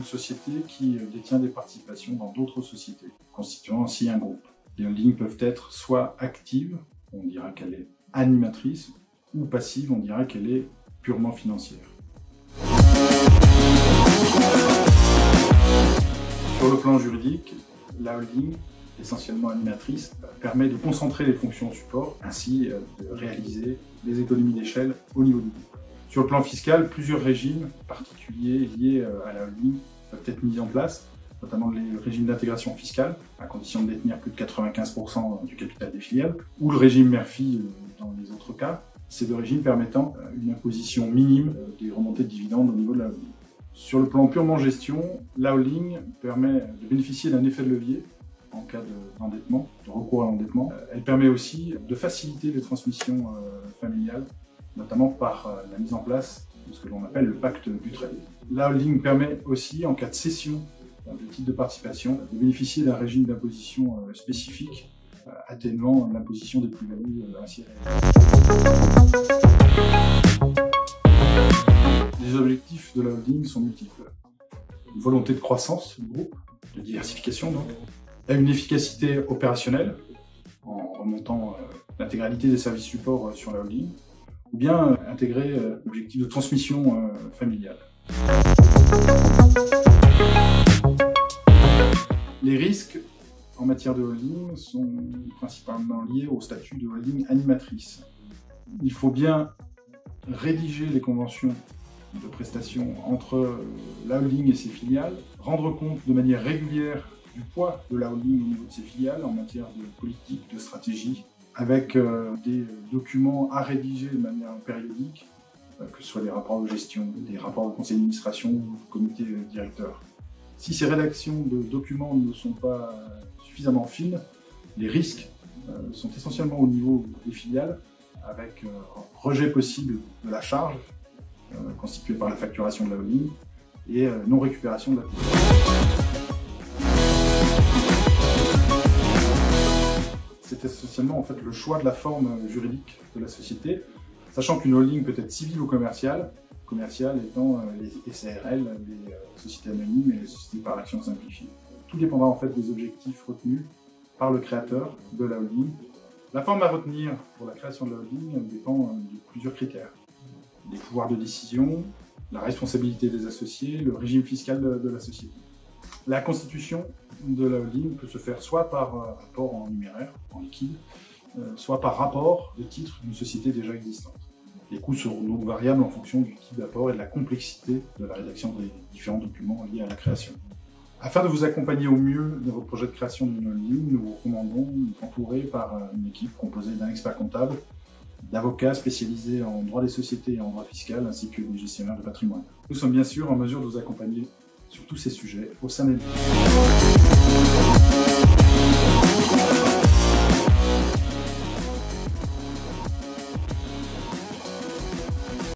société qui détient des participations dans d'autres sociétés, constituant ainsi un groupe. Les holdings peuvent être soit actives, on dira qu'elle est animatrice, ou passive, on dira qu'elle est purement financière. Sur le plan juridique, la holding, essentiellement animatrice, permet de concentrer les fonctions support, ainsi de réaliser des économies d'échelle au niveau du groupe. Sur le plan fiscal, plusieurs régimes particuliers liés à la holding peuvent être mis en place, notamment le régime d'intégration fiscale, à condition de détenir plus de 95% du capital des filiales, ou le régime mère-fille dans les autres cas, ces deux régimes permettant une imposition minime des remontées de dividendes au niveau de la holding. Sur le plan purement gestion, la holding permet de bénéficier d'un effet de levier en cas d'endettement, de recours à l'endettement. Elle permet aussi de faciliter les transmissions familiales, notamment par la mise en place de ce que l'on appelle le pacte du trade. La holding permet aussi, en cas de cession de titres de participation, de bénéficier d'un régime d'imposition spécifique, atténuant l'imposition des plus-values ainsi réalisées. Les objectifs de la holding sont multiples. Une volonté de croissance du groupe, de diversification donc, et une efficacité opérationnelle, en remontant l'intégralité des services supports sur la holding, ou bien intégrer l'objectif de transmission familiale. Les risques en matière de holding sont principalement liés au statut de holding animatrice. Il faut bien rédiger les conventions de prestations entre la holding et ses filiales, rendre compte de manière régulière du poids de la holding au niveau de ses filiales en matière de politique, de stratégie, avec des documents à rédiger de manière périodique, que ce soit des rapports de gestion, des rapports de conseil d'administration ou de comité directeur. Si ces rédactions de documents ne sont pas suffisamment fines, les risques sont essentiellement au niveau des filiales, avec rejet possible de la charge constituée par la facturation de la holding et non-récupération de la TVA. C'est essentiellement en fait le choix de la forme juridique de la société, sachant qu'une holding peut être civile ou commerciale, commerciale étant les SARL, les sociétés anonymes et les sociétés par action simplifiée. Tout dépendra en fait des objectifs retenus par le créateur de la holding. La forme à retenir pour la création de la holding dépend de plusieurs critères. Les pouvoirs de décision, la responsabilité des associés, le régime fiscal de la société. La constitution de la holding peut se faire soit par rapport en numéraire, en liquide, soit par rapport de titre d'une société déjà existante. Les coûts seront donc variables en fonction du type d'apport et de la complexité de la rédaction des différents documents liés à la création. Afin de vous accompagner au mieux dans votre projet de création d'une holding, nous vous recommandons d'être entouré par une équipe composée d'un expert comptable, d'avocats spécialisés en droit des sociétés et en droit fiscal, ainsi que des gestionnaires de patrimoine. Nous sommes bien sûr en mesure de vous accompagner sur tous ces sujets au sein de